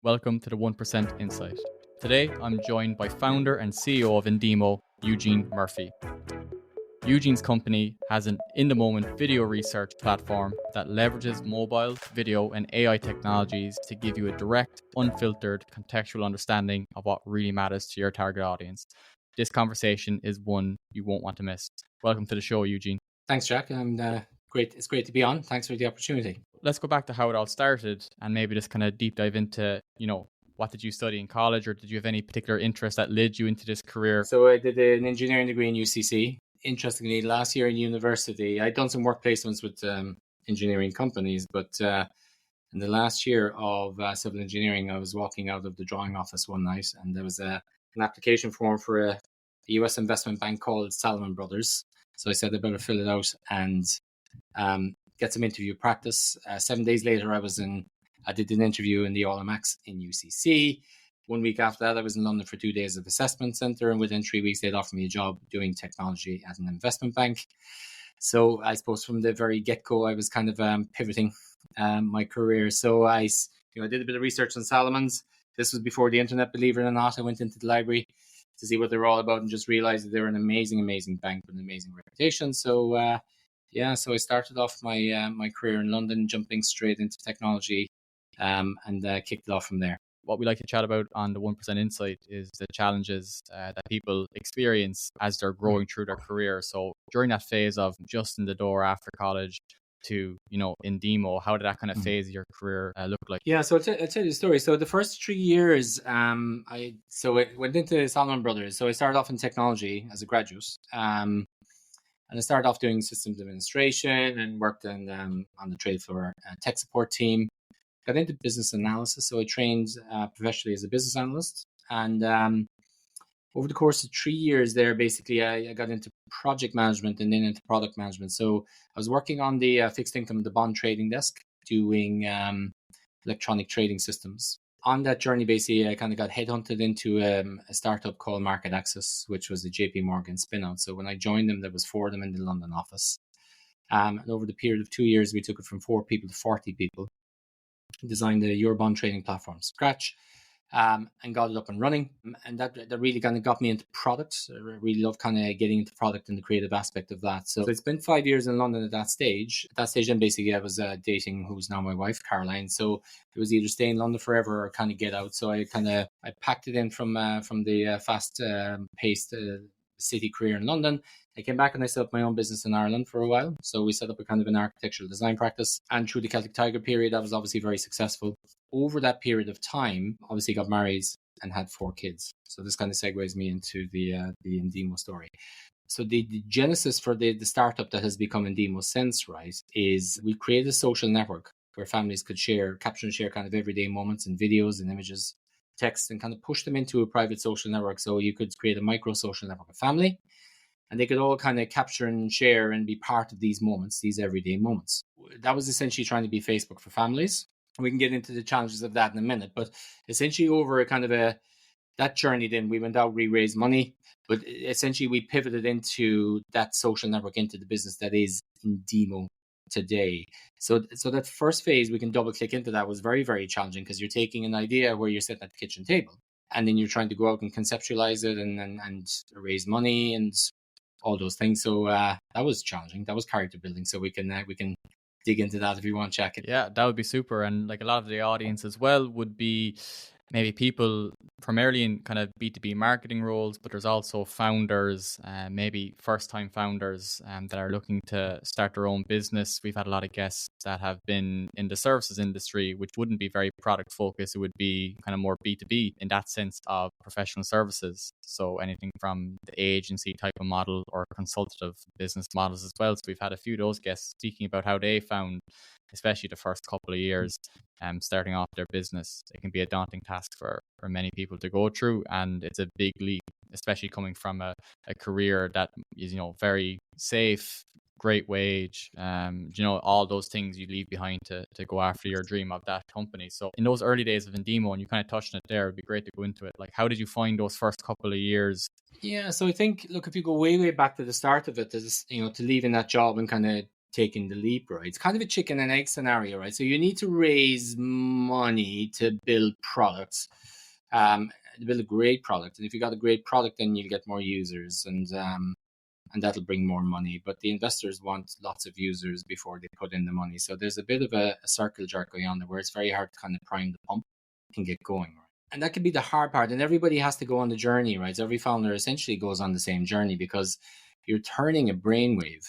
Welcome to the 1% Insight. Today, I'm joined by founder and CEO of Indeemo, Eugene Murphy. Eugene's company has an in-the-moment video research platform that leverages mobile, video, and AI technologies to give you a direct, unfiltered, contextual understanding of what really matters to your target audience. This conversation is one you won't want to miss. Welcome to the show, Eugene. Thanks, Jack. And it's great to be on. Thanks for the opportunity. Let's go back to how it all started and maybe just kind of deep dive into, what did you study in college, or did you have any particular interest that led you into this career? So I did an engineering degree in UCC. Interestingly, last year in university, I'd done some work placements with engineering companies, but in the last year of civil engineering, I was walking out of the drawing office one night, and there was an application form for a US investment bank called Salomon Brothers. So I said I better fill it out and get some interview practice. 7 days later, I did an interview in the All-Max in UCC. 1 week after that, I was in London for 2 days of assessment centre, and within 3 weeks, they'd offered me a job doing technology at an investment bank. So I suppose from the very get-go, I was kind of pivoting my career. So I did a bit of research on Salomons. This was before the internet, believe it or not. I went into the library to see what they were all about and just realized that they were an amazing, amazing bank with an amazing reputation. So so I started off my career in London, jumping straight into technology, and kicked it off from there. What we like to chat about on the 1% Insight is the challenges that people experience as they're growing through their career. So during that phase of just in the door after college to, Indeemo, how did that kind of phase of your career look like? Yeah, so I'll tell you the story. So the first 3 years, I went into Salomon Brothers. So I started off in technology as a graduate. And I started off doing systems administration and worked on the trade floor tech support team. Got into business analysis, so I trained professionally as a business analyst. And over the course of 3 years there, basically, I got into project management and then into product management. So I was working on the fixed income, the bond trading desk, doing electronic trading systems. On that journey, basically, I kind of got headhunted into a startup called Market Access, which was a JP Morgan spin-out. So when I joined them, there was 4 of them in the London office. And over the period of 2 years, we took it from 4 people to 40 people. Designed the Eurobond trading platform from scratch, and got it up and running. And that really kind of got me into product. I really love kind of getting into product and the creative aspect of that. So it's been 5 years in London at that stage. At that stage, then basically I was dating who's now my wife, Caroline. So it was either stay in London forever or kind of get out. So I packed it in from the fast paced city career in London. I came back and I set up my own business in Ireland for a while. So we set up a kind of an architectural design practice. And through the Celtic Tiger period, that was obviously very successful. Over that period of time, obviously got married and had 4 kids. So this kind of segues me into the Indeemo story. So the genesis for the startup that has become Indeemo since, right, is we created a social network where families could capture and share kind of everyday moments and videos and images, text, and kind of push them into a private social network. So you could create a micro social network of family, and they could all kind of capture and share and be part of these moments, these everyday moments. That was essentially trying to be Facebook for families. We can get into the challenges of that in a minute, but essentially over that journey, then we went out, we raised money, but essentially we pivoted into that social network, into the business that is Indeemo today. So that first phase, we can double click into that, was very, very challenging because you're taking an idea where you're sitting at the kitchen table and then you're trying to go out and conceptualize it and raise money and all those things. So that was challenging. That was character building. So we can dig into that if you want to check it. Yeah, that would be super. And like a lot of the audience as well would be maybe people primarily in kind of B2B marketing roles, but there's also founders, maybe first-time founders that are looking to start their own business. We've had a lot of guests that have been in the services industry, which wouldn't be very product focused. It would be kind of more B2B in that sense of professional services. So anything from the agency type of model or consultative business models as well. So we've had a few of those guests speaking about how they found, especially the first couple of years, starting off their business. It can be a daunting task for many people to go through, and it's a big leap, especially coming from a career that is, very safe, great wage, all those things you leave behind to go after your dream of that company. So in those early days of Indeemo, and you kind of touched on it there, it'd be great to go into it. Like, how did you find those first couple of years? Yeah, so I think, look, if you go way, way back to the start of it, to leaving that job and kind of taking the leap, right? It's kind of a chicken and egg scenario, right? So you need to raise money to build products, to build a great product. And if you got a great product, then you'll get more users, and that'll bring more money. But the investors want lots of users before they put in the money. So there's a bit of a circle jerk going on there where it's very hard to kind of prime the pump and get going, right? And that can be the hard part. And everybody has to go on the journey, right? So every founder essentially goes on the same journey because you're turning a brainwave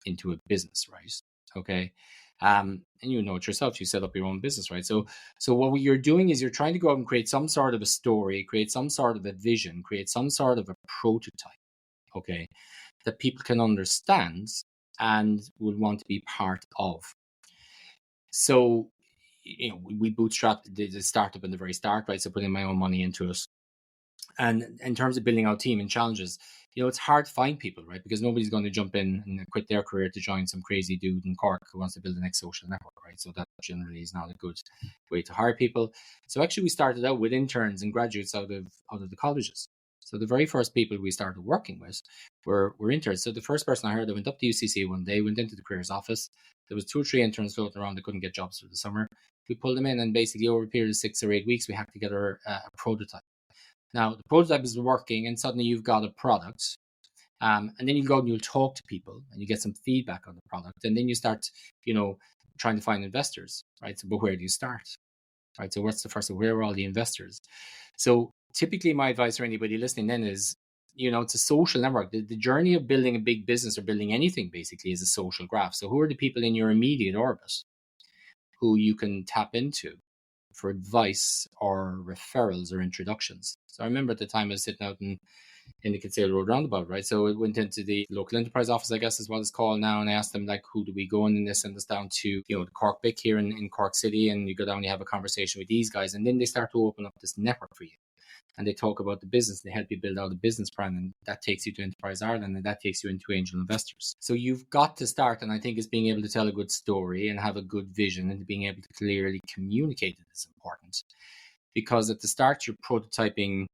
into a business, right? Okay. And you know it yourself, you set up your own business, right? So what you're doing is you're trying to go out and create some sort of a story, create some sort of a vision, create some sort of a prototype, okay, that people can understand and will want to be part of. So, you know, we bootstrapped the startup in the very start, right? So putting my own money into it. And in terms of building our team and challenges, you know, it's hard to find people, right? Because nobody's going to jump in and quit their career to join some crazy dude in Cork who wants to build the next social network, right? So that generally is not a good way to hire people. So actually, we started out with interns and graduates out of the colleges. So the very first people we started working with were interns. So the first person I heard, I went up to UCC one day, went into the careers office. There was 2 or 3 interns floating around that couldn't get jobs for the summer. We pulled them in, and basically over a period of 6 or 8 weeks, we hacked together a prototype. Now, the prototype is working, and suddenly you've got a product. And then you go and you'll talk to people, and you get some feedback on the product. And then you start, you know, trying to find investors, right? So, but where do you start, right? So what's the first, where are all the investors? So typically my advice for anybody listening then is, you know, it's a social network. The journey of building a big business or building anything basically is a social graph. So who are the people in your immediate orbit who you can tap into for advice or referrals or introductions? So I remember at the time I was sitting out in the Kinsale Road roundabout, right? So it went into the local enterprise office, I guess is what it's called now. And I asked them, like, who do we go in? And they send us down to, you know, the Cork BIC here in Cork City. And you go down, you have a conversation with these guys. And then they start to open up this network for you. And they talk about the business. They help you build out a business plan. And that takes you to Enterprise Ireland. And that takes you into angel investors. So you've got to start. And I think it's being able to tell a good story and have a good vision and being able to clearly communicate it is important. Because at the start, you're prototyping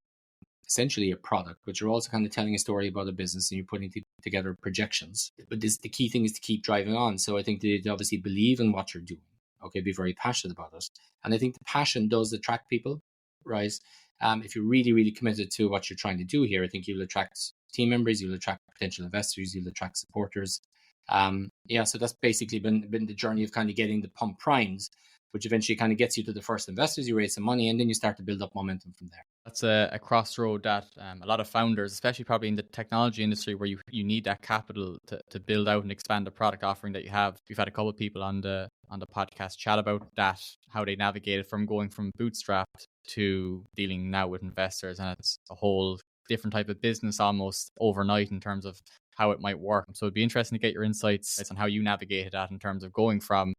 essentially a product, but you're also kind of telling a story about a business and you're putting together projections. But the key thing is to keep driving on. So I think they obviously believe in what you're doing. Okay, be very passionate about it. And I think the passion does attract people, right? If you're really, really committed to what you're trying to do here, I think you'll attract team members, you'll attract potential investors, you'll attract supporters. So that's basically been the journey of kind of getting the pump primed, which eventually kind of gets you to the first investors, you raise some money, and then you start to build up momentum from there. That's a crossroad that a lot of founders, especially probably in the technology industry, where you need that capital to build out and expand the product offering that you have. We've had a couple of people on the podcast chat about that, how they navigated from going from bootstrapped to dealing now with investors, and it's a whole different type of business almost overnight in terms of how it might work. So it'd be interesting to get your insights on how you navigated that in terms of going from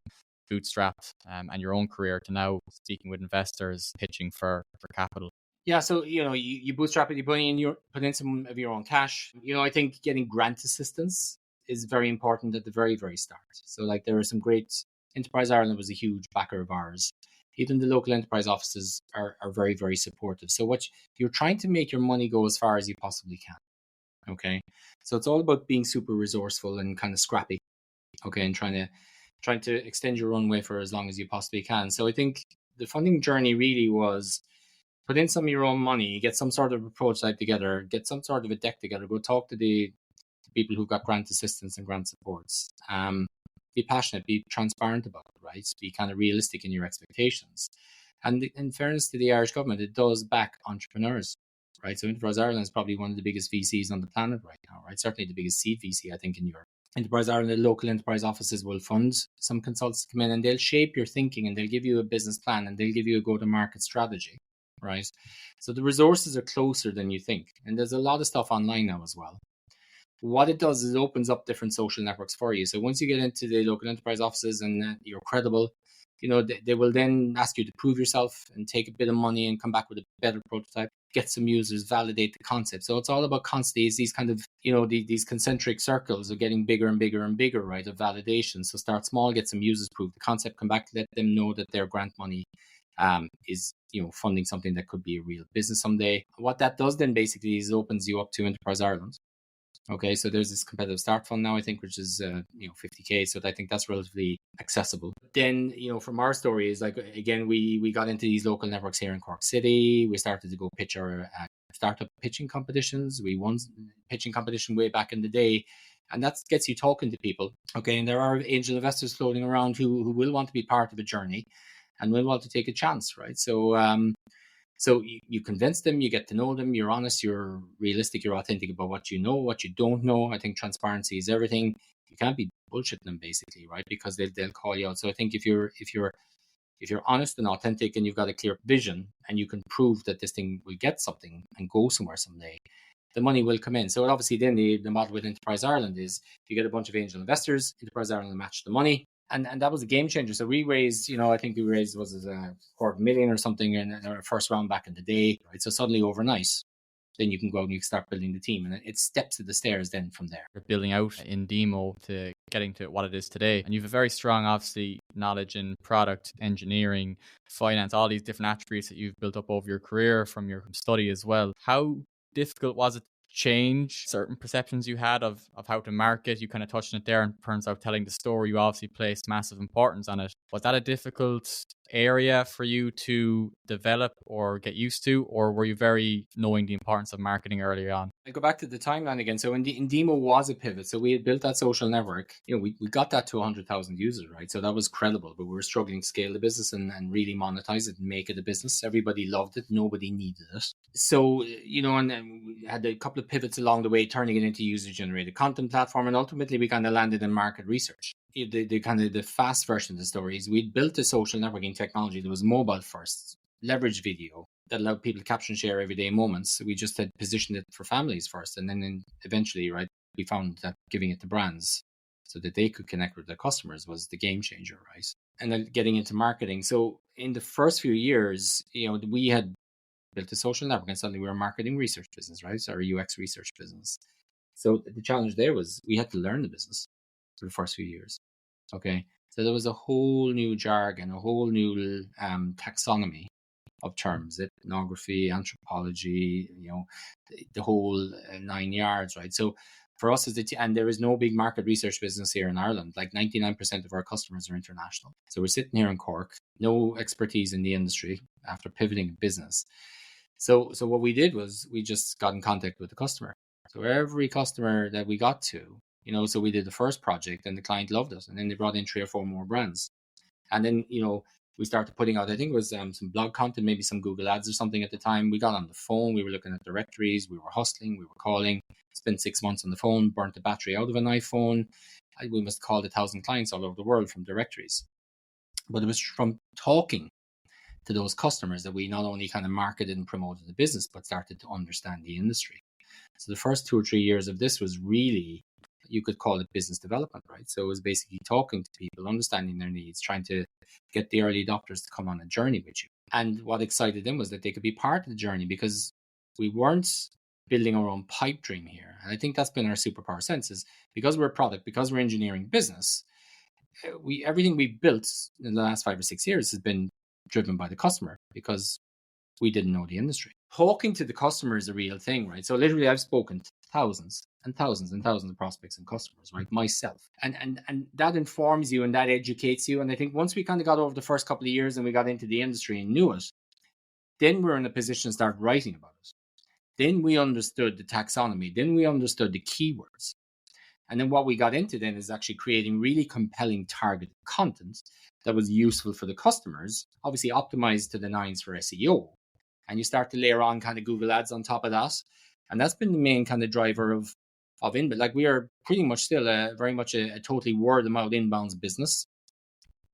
bootstrapped and your own career to now speaking with investors, pitching for capital. Yeah, so you know, you bootstrap it, you put in some of your own cash. You know, I think getting grant assistance is very important at the very, very start. So like there are some great Enterprise Ireland was a huge backer of ours. Even the local enterprise offices are very, very supportive. So what you're trying to make your money go as far as you possibly can. Okay. So it's all about being super resourceful and kind of scrappy. Okay, and trying to extend your runway for as long as you possibly can. So I think the funding journey really was put in some of your own money, get some sort of a prototype together, get some sort of a deck together, go talk to the people who've got grant assistance and grant supports. Be passionate, be transparent about it, right? Be kind of realistic in your expectations. And in fairness to the Irish government, it does back entrepreneurs, right? So Enterprise Ireland is probably one of the biggest VCs on the planet right now, right? Certainly the biggest seed VC, I think, in Europe. Enterprise Ireland, the local enterprise offices will fund some consultants to come in and they'll shape your thinking and they'll give you a business plan and they'll give you a go-to-market strategy, right? So the resources are closer than you think. And there's a lot of stuff online now as well. What it does is it opens up different social networks for you. So once you get into the local enterprise offices and you're credible, you know, they will then ask you to prove yourself and take a bit of money and come back with a better prototype, get some users, validate the concept. So it's all about constantly these kind of, you know, these concentric circles of getting bigger and bigger and bigger, right, of validation. So start small, get some users, prove the concept, come back, let them know that their grant money is, you know, funding something that could be a real business someday. What that does then basically is it opens you up to Enterprise Ireland. Okay, so there's this competitive start fund now, I think, which is 50K. So I think that's relatively accessible. Then, from our story is like, again, we got into these local networks here in Cork City. We started to go pitch our startup pitching competitions. We won pitching competition way back in the day, and that gets you talking to people. Okay, and there are angel investors floating around who will want to be part of a journey and will want to take a chance, right? So you convince them, you get to know them, you're honest, you're realistic, you're authentic about what you know, what you don't know. I think transparency is everything. You can't be bullshitting them, basically, right? Because they'll call you out. So I think if you're honest and authentic and you've got a clear vision and you can prove that this thing will get something and go somewhere someday, the money will come in. So obviously then the model with Enterprise Ireland is you get a bunch of angel investors, Enterprise Ireland will match the money. And that was a game changer. So we raised, I think we raised, was it $250,000 or something in our first round back in the day, right? So suddenly overnight, then you can go out and you can start building the team. And it steps to the stairs then from there. You're building out Indeemo to getting to what it is today. And you have a very strong, obviously, knowledge in product engineering, finance, all these different attributes that you've built up over your career from your study as well. How difficult was it change certain perceptions you had of how to market? You kind of touched on it there in terms of telling the story. You obviously placed massive importance on it. Was that a difficult area for you to develop or get used to, or were you very knowing the importance of marketing early on? I go back to the timeline again. So Indeemo was a pivot. So we had built that social network. We got that to 100,000 users, right? So that was credible, but we were struggling to scale the business and really monetize it and make it a business. Everybody loved it. Nobody needed it. So, and we had a couple of pivots along the way, turning it into user-generated content platform. And ultimately, we kind of landed in market research. The kind of the fast version of the story is we'd built a social networking technology that was mobile first, leverage video, that allowed people to capture and share everyday moments. We just had positioned it for families first. And then eventually, right, we found that giving it to brands so that they could connect with their customers was the game changer, right? And then getting into marketing. So in the first few years, we had built a social network and suddenly we were a marketing research business, right? So our UX research business. So the challenge there was we had to learn the business for the first few years. Okay. So there was a whole new jargon, a whole new taxonomy of terms, ethnography, anthropology, the whole 9 yards, right? So for us, and there is no big market research business here in Ireland. Like 99% of our customers are international. So we're sitting here in Cork, no expertise in the industry after pivoting a business. So what we did was we just got in contact with the customer. So every customer that we got to, so we did the first project and the client loved us. And then they brought in 3 or 4 more brands. And then, we started putting out, I think it was some blog content, maybe some Google ads or something at the time. We got on the phone, we were looking at directories, we were hustling, we were calling, spent 6 months on the phone, burnt the battery out of an iPhone. We must call 1,000 clients all over the world from directories. But it was from talking to those customers that we not only kind of marketed and promoted the business, but started to understand the industry. So the first 2 or 3 years of this was really, you could call it business development, right? So it was basically talking to people, understanding their needs, trying to get the early adopters to come on a journey with you. And what excited them was that they could be part of the journey because we weren't building our own pipe dream here. And I think that's been our superpower sense is because we're a product, because we're engineering business, everything we've built in the last 5 or 6 years has been driven by the customer because we didn't know the industry. Talking to the customer is a real thing, right? So literally I've spoken to thousands and thousands and thousands of prospects and customers, right? Myself. And that informs you and that educates you. And I think once we kind of got over the first couple of years and we got into the industry and knew it, then we're in a position to start writing about it. Then we understood the taxonomy. Then we understood the keywords. And then what we got into then is actually creating really compelling targeted content that was useful for the customers, obviously optimized to the nines for SEO. And you start to layer on kind of Google ads on top of that. And that's been the main kind of driver of inbound. Like we are pretty much still very much a totally word of mouth inbounds business,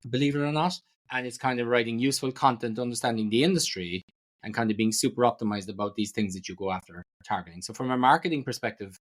believe it or not. And it's kind of writing useful content, understanding the industry and kind of being super optimized about these things that you go after targeting. So from a marketing perspective,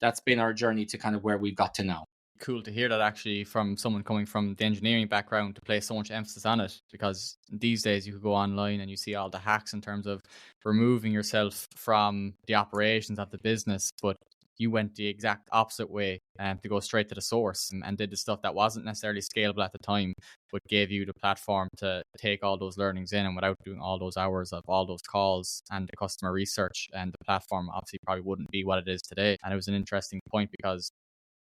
that's been our journey to kind of where we've got to now. Cool to hear that actually from someone coming from the engineering background to place so much emphasis on it, because these days you could go online and you see all the hacks in terms of removing yourself from the operations of the business, but You went the exact opposite way to go straight to the source and did the stuff that wasn't necessarily scalable at the time, but gave you the platform to take all those learnings in. And without doing all those hours of all those calls and the customer research, and the platform obviously probably wouldn't be what it is today. And it was an interesting point because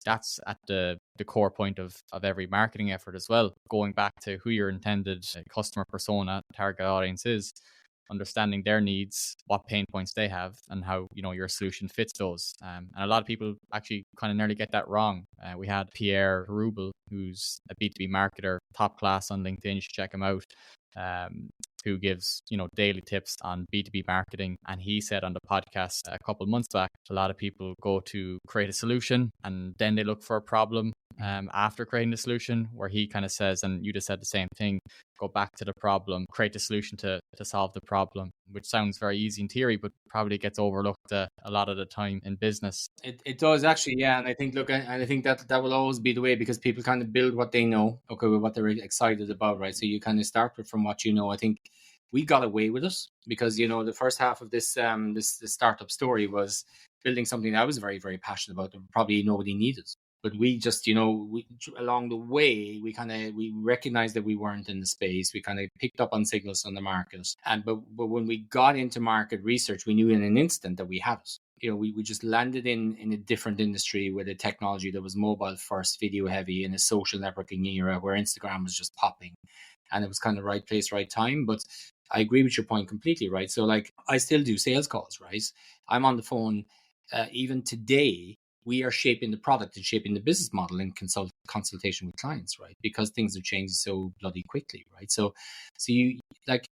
that's at the core point of every marketing effort as well. Going back to who your intended customer persona, target audience is, understanding their needs, what pain points they have, and how your solution fits those. And a lot of people actually kind of nearly get that wrong. We had Pierre Rubel, who's a B2B marketer, top class on LinkedIn. You should check him out. Who gives daily tips on B2B marketing, and he said on the podcast a couple of months back, a lot of people go to create a solution and then they look for a problem after creating the solution, where he kind of says, and you just said the same thing, go back to the problem, create the solution to solve the problem, which sounds very easy in theory, but probably gets overlooked a lot of the time in business. It does actually, yeah. And I think, look, and I think that will always be the way, because people kind of build what they know, okay, with what they're excited about, right? So you kind of start with from what you know. I think we got away with it because the first half of this this startup story was building something that I was very, very passionate about that probably nobody needed. But we just, along the way, we recognized that we weren't in the space. We kind of picked up on signals on the market, but when we got into market research, we knew in an instant that we had it. We just landed in a different industry with a technology that was mobile first, video heavy, in a social networking era where Instagram was just popping, and it was kind of right place, right time. But I agree with your point completely, right? So like, I still do sales calls, right? I'm on the phone even today. We are shaping the product and shaping the business model in consultation with clients, right? Because things are changing so bloody quickly, right? So you like,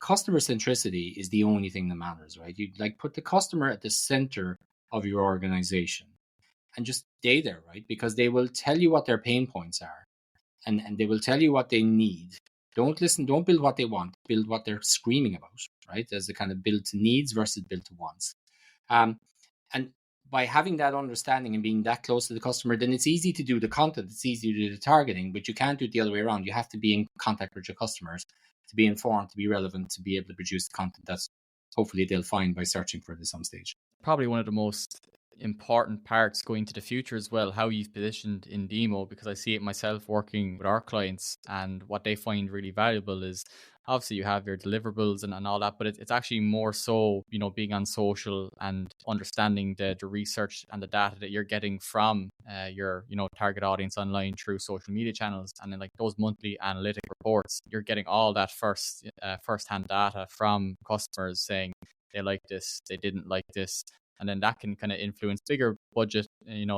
customer centricity is the only thing that matters, right? You like put the customer at the center of your organization and just stay there, right? Because they will tell you what their pain points are, and they will tell you what they need. Don't build what they want, build what they're screaming about, right? There's the kind of build to needs versus build to wants. And by having that understanding and being that close to the customer, then it's easy to do the content, it's easy to do the targeting, but you can't do it the other way around. You have to be in contact with your customers to be informed, to be relevant, to be able to produce the content that's hopefully they'll find by searching for it at some stage. Probably one of the most important parts going to the future as well, how you've positioned Indeemo, because I see it myself working with our clients, and what they find really valuable is obviously you have your deliverables and all that, but it's actually more so, being on social and understanding the research and the data that you're getting from your, target audience online through social media channels. And then like those monthly analytic reports, you're getting all that first-hand data from customers saying they like this, they didn't like this. And then that can kind of influence bigger budget,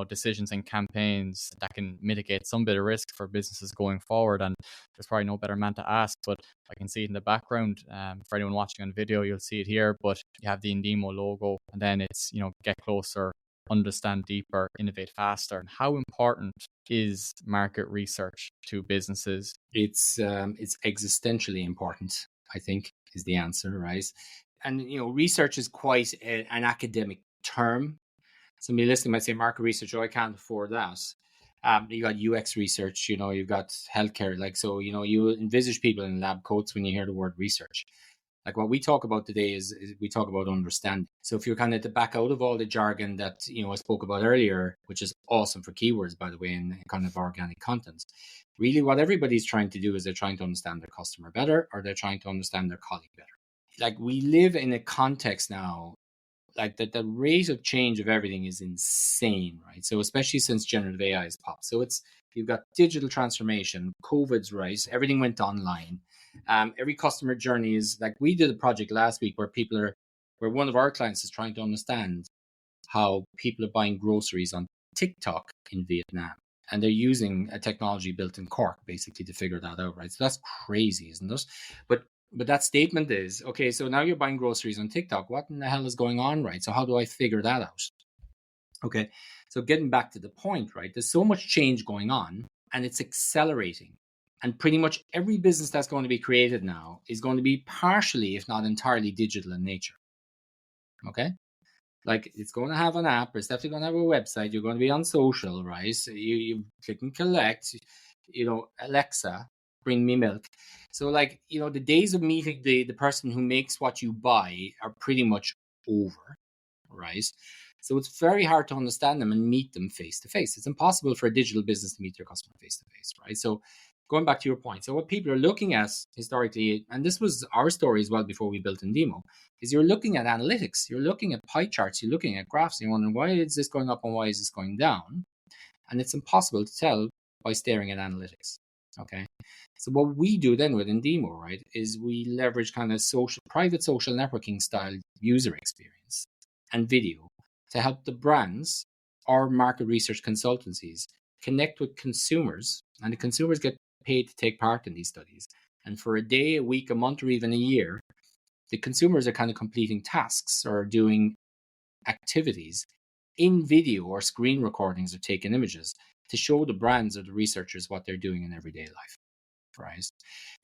decisions and campaigns that can mitigate some bit of risk for businesses going forward. And there's probably no better man to ask, but I can see it in the background. For anyone watching on video, you'll see it here, but you have the Indeemo logo, and then it's, get closer, understand deeper, innovate faster. And how important is market research to businesses? It's existentially important, I think, is the answer, right? And research is quite an academic term. Somebody listening might say, market research, oh, I can't afford that. You got UX research, you've got healthcare, like, so you envisage people in lab coats when you hear the word research. Like, what we talk about today is we talk about understanding. So if you're kind of to back out of all the jargon that I spoke about earlier, which is awesome for keywords, by the way, and kind of organic content, really what everybody's trying to do is they're trying to understand their customer better, or they're trying to understand their colleague better. Like, we live in a context now, like, that the rate of change of everything is insane, right? So especially since generative AI has popped. So you've got digital transformation, COVID's right, everything went online. Every customer journey is like, we did a project last week where one of our clients is trying to understand how people are buying groceries on TikTok in Vietnam. And they're using a technology built in Cork, basically, to figure that out, right? So that's crazy, isn't it? But that statement is, okay, so now you're buying groceries on TikTok. What in the hell is going on, right? So how do I figure that out? Okay, so getting back to the point, right? There's so much change going on, and it's accelerating. And pretty much every business that's going to be created now is going to be partially, if not entirely, digital in nature. Okay? Like, it's going to have an app, it's definitely going to have a website, you're going to be on social, right? So you click and collect, Alexa, bring me milk. So like, the days of meeting the person who makes what you buy are pretty much over, right? So it's very hard to understand them and meet them face to face. It's impossible for a digital business to meet their customer face to face, right? So going back to your point, so what people are looking at historically, and this was our story as well before we built Indeemo, is you're looking at analytics, you're looking at pie charts, you're looking at graphs, and you're wondering, why is this going up and why is this going down? And it's impossible to tell by staring at analytics. Okay. So what we do then with Indeemo, right, is we leverage kind of private social networking style user experience and video to help the brands or market research consultancies connect with consumers, and the consumers get paid to take part in these studies. And for a day, a week, a month, or even a year, the consumers are kind of completing tasks or doing activities in video or screen recordings or taking images to show the brands or the researchers what they're doing in everyday life, right?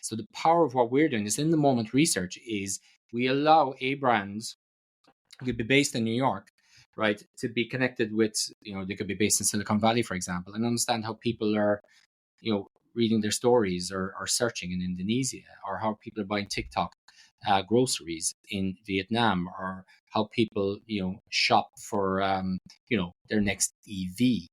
So the power of what we're doing is in the moment research is we allow a brand who could be based in New York, right, to be connected with, they could be based in Silicon Valley, for example, and understand how people are, reading their stories or searching in Indonesia, or how people are buying TikTok groceries in Vietnam, or how people, shop for, their next EV.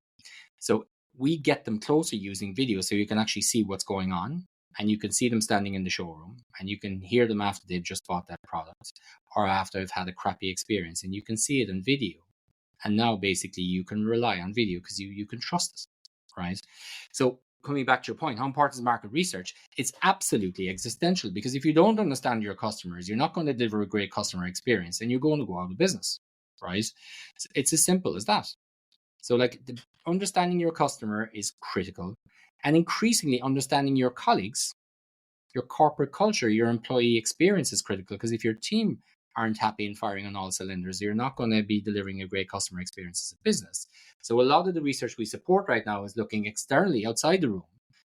So we get them closer using video so you can actually see what's going on, and you can see them standing in the showroom, and you can hear them after they've just bought that product or after they've had a crappy experience, and you can see it in video. And now basically you can rely on video because you can trust it, right? So coming back to your point, how important is market research? It's absolutely existential, because if you don't understand your customers, you're not going to deliver a great customer experience and you're going to go out of business, right? It's as simple as that. So like understanding your customer is critical, and increasingly understanding your colleagues, your corporate culture, your employee experience is critical, because if your team aren't happy and firing on all cylinders, you're not going to be delivering a great customer experience as a business. So a lot of the research we support right now is looking externally outside the room.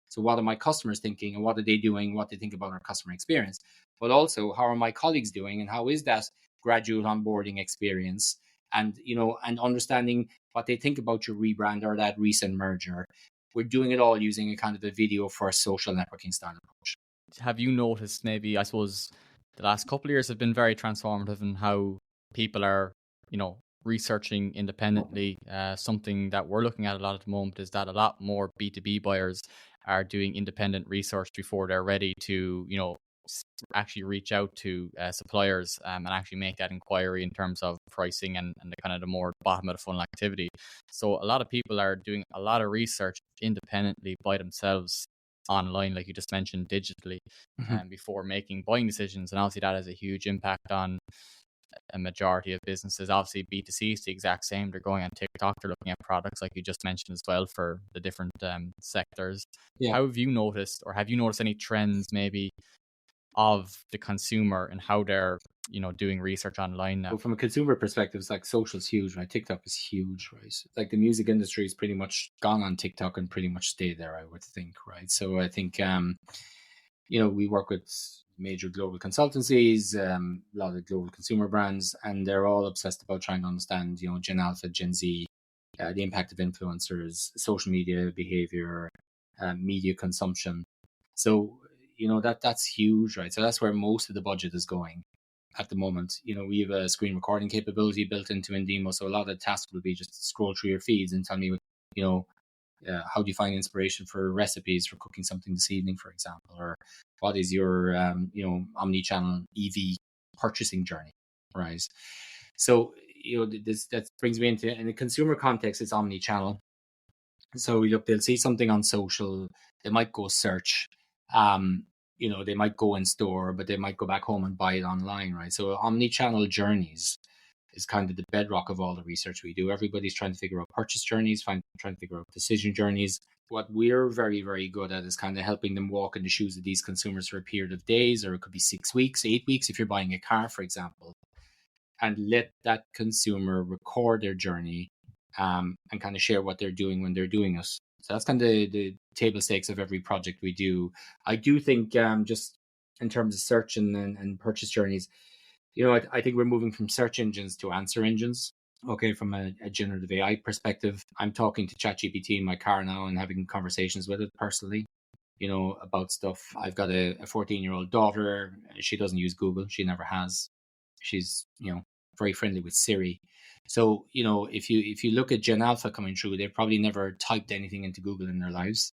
So what are my customers thinking, and what are they doing, what they think about our customer experience, but also how are my colleagues doing, and how is that graduate onboarding experience, and and understanding what they think about your rebrand or that recent merger. We're doing it all using a kind of a video first social networking style approach. Have you noticed, maybe, I suppose, the last couple of years have been very transformative in how people are, researching independently? Something that we're looking at a lot at the moment is that a lot more B2B buyers are doing independent research before they're ready to, actually reach out to suppliers and actually make that inquiry in terms of pricing and the kind of the more bottom of the funnel activity. So a lot of people are doing a lot of research independently by themselves online, like you just mentioned, digitally, before making buying decisions. And obviously that has a huge impact on a majority of businesses. Obviously B2C is the exact same. They're going on TikTok, they're looking at products like you just mentioned as well for the different sectors. Yeah. How have you noticed, or have you noticed any trends maybe of the consumer and how they're doing research online now? So from a consumer perspective, it's like social's huge, right? TikTok is huge, right? Like the music industry is pretty much gone on TikTok and pretty much stay there, I would think, right? So I think we work with major global consultancies, a lot of global consumer brands, and they're all obsessed about trying to understand, Gen Alpha, Gen Z, the impact of influencers, social media behavior, media consumption. So that's huge, right? So that's where most of the budget is going at the moment. We have a screen recording capability built into Indeemo, so a lot of the tasks will be just scroll through your feeds and tell me, how do you find inspiration for recipes for cooking something this evening, for example, or what is your omni-channel EV purchasing journey, right? So that brings me into, in a consumer context, it's omni-channel. So they'll see something on social, they might go search, they might go in store, but they might go back home and buy it online, right? So omni-channel journeys is kind of the bedrock of all the research we do. Everybody's trying to figure out purchase journeys, trying to figure out decision journeys. What we're very, very good at is kind of helping them walk in the shoes of these consumers for a period of days, or it could be 6 weeks, 8 weeks, if you're buying a car, for example, and let that consumer record their journey, and kind of share what they're doing when they're doing it. So that's kind of the table stakes of every project we do. I do think just in terms of search and purchase journeys, I think we're moving from search engines to answer engines. Okay, from a generative AI perspective, I'm talking to ChatGPT in my car now and having conversations with it personally, about stuff. I've got a 14-year-old daughter. She doesn't use Google. She never has. She's, very friendly with Siri. So, if you look at Gen Alpha coming through, they've probably never typed anything into Google in their lives.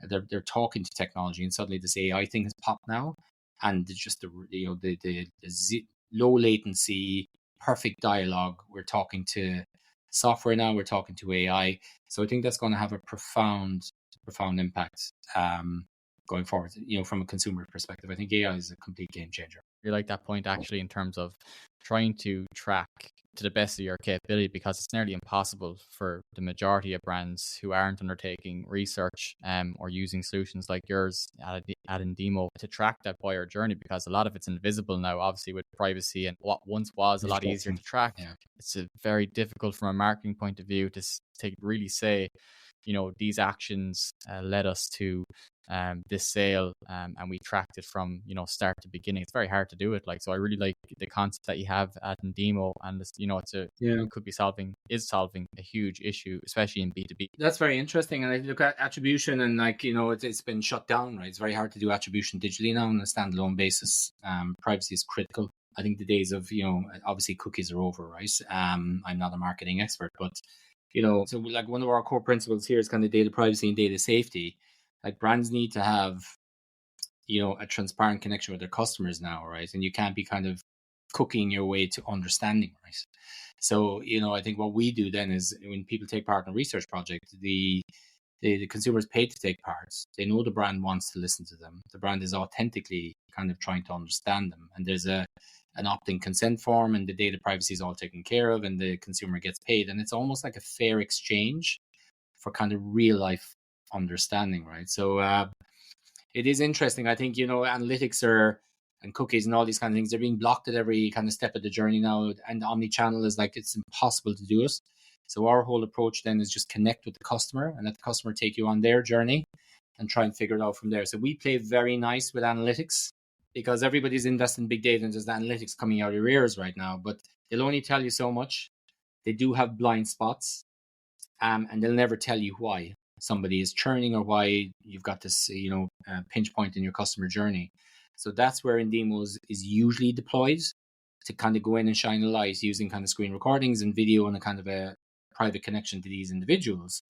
They're talking to technology, and suddenly this AI thing has popped now, and it's just the low latency, perfect dialogue. We're talking to software now. We're talking to AI. So I think that's going to have a profound impact going forward. From a consumer perspective, I think AI is a complete game changer. You like that point actually in terms of trying to track to the best of your capability, because it's nearly impossible for the majority of brands who aren't undertaking research or using solutions like yours at Indeemo to track that buyer journey, because a lot of it's invisible now, obviously, with privacy, and what once was a lot easier to track. Yeah. It's very difficult from a marketing point of view to really say, these actions led us to this sale, and we tracked it from start to beginning. It's very hard to do it. So I really like the concept that you have at Indeemo, and it could be solving a huge issue, especially in B2B. That's very interesting. And I look at attribution, and it's been shut down, right? It's very hard to do attribution digitally now on a standalone basis. Privacy is critical. I think the days of obviously cookies are over, right? I'm not a marketing expert, but so like one of our core principles here is kind of data privacy and data safety. Like brands need to have a transparent connection with their customers now, right? And you can't be kind of cooking your way to understanding, right? So I think what we do then is, when people take part in a research project, the consumers paid to take part. They know the brand wants to listen to them. The brand is authentically kind of trying to understand them, and there's an opt-in consent form, and the data privacy is all taken care of, and the consumer gets paid, and it's almost like a fair exchange for kind of real life understanding, right? So it is interesting. I think analytics and cookies and all these kind of things, they're being blocked at every kind of step of the journey now, and omni-channel is like, it's impossible to do it. So our whole approach then is just connect with the customer and let the customer take you on their journey and try and figure it out from there. So we play very nice with analytics, because everybody's investing in big data, and there's analytics coming out of your ears right now, but they'll only tell you so much. They do have blind spots, and they'll never tell you why somebody is churning or why you've got this pinch point in your customer journey. So that's where Indeemo is usually deployed, to kind of go in and shine a light using kind of screen recordings and video and a kind of a private connection to these individuals,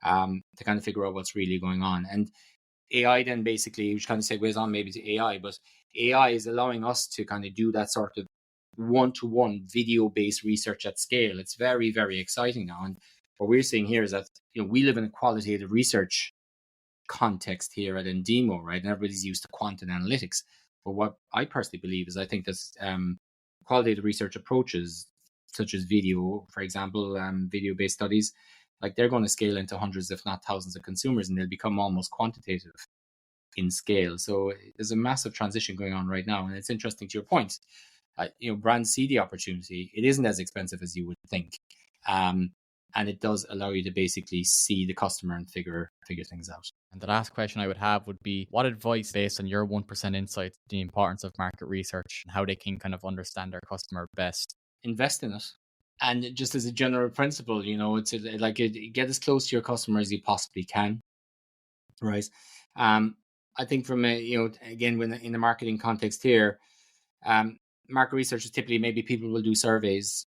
to kind of figure out what's really going on. And AI then basically, which kind of segues on maybe to AI, but AI is allowing us to kind of do that sort of one-to-one video-based research at scale. It's very, very exciting now. And what we're seeing here is that we live in a qualitative research context here at Indeemo, right? And everybody's used to quant and analytics. But what I personally believe is, I think that qualitative research approaches, such as video, for example, video-based studies, like they're going to scale into hundreds, if not thousands of consumers, and they'll become almost quantitative in scale. So there's a massive transition going on right now. And it's interesting, to your point, brands see the opportunity. It isn't as expensive as you would think. And it does allow you to basically see the customer and figure things out. And the last question I would have would be, what advice, based on your 1% insight, the importance of market research and how they can kind of understand their customer best? Invest in it. And just as a general principle, it's get as close to your customer as you possibly can, right? I think from again, when in the marketing context here, market research is typically, maybe people will do surveys.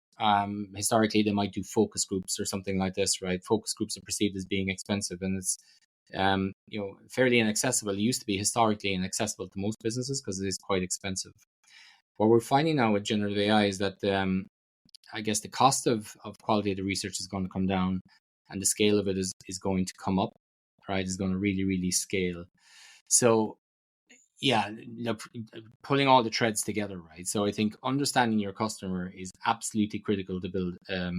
Historically, they might do focus groups or something like this, right? Focus groups are perceived as being expensive, and it's fairly inaccessible. It used to be historically inaccessible to most businesses because it is quite expensive. What we're finding now with generative AI is that I guess the cost of qualitative research is going to come down, and the scale of it is going to come up, right? It's going to really, really scale. So yeah, pulling all the threads together, right? So I think understanding your customer is absolutely critical to build a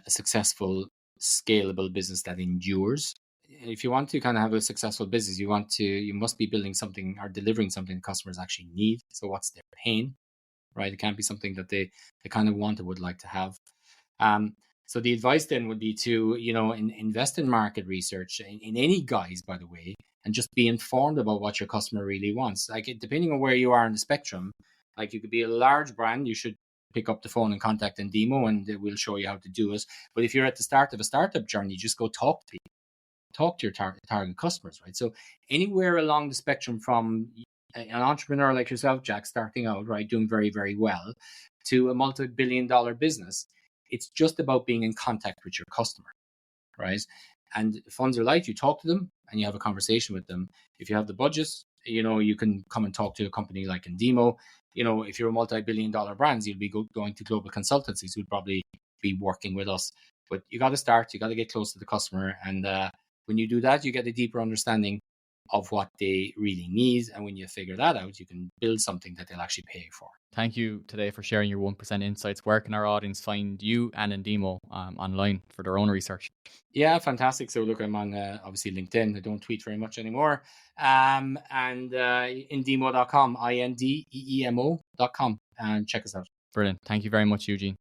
successful, scalable business that endures. If you want to kind of have a successful business, you must be building something or delivering something customers actually need. So what's their pain, right? It can't be something that they kind of want or would like to have. So the advice then would be to, invest in market research in any guise, by the way, and just be informed about what your customer really wants. Like, depending on where you are in the spectrum, like you could be a large brand, you should pick up the phone and contact Indeemo, and we'll show you how to do it. But if you're at the start of a startup journey, just go talk to people, talk to your target customers, right? So anywhere along the spectrum, from an entrepreneur like yourself, Jack, starting out, right, doing very, very well, to a multi-billion-dollar business. It's just about being in contact with your customer, right? And funds are light. You talk to them and you have a conversation with them. If you have the budget, you can come and talk to a company like Indeemo. If you're a multi-billion-dollar brand, you'll be going to global consultancies who'd probably be working with us. But you got to start. You got to get close to the customer, and when you do that, you get a deeper understanding of what they really need. And when you figure that out, you can build something that they'll actually pay for. Thank you today for sharing your 1% insights. Where can our audience find you and Indeemo online for their own research? Yeah, fantastic. So look, I'm on obviously LinkedIn. I don't tweet very much anymore. And Indeemo.com, INDEEMO.com, and check us out. Brilliant. Thank you very much, Eugene.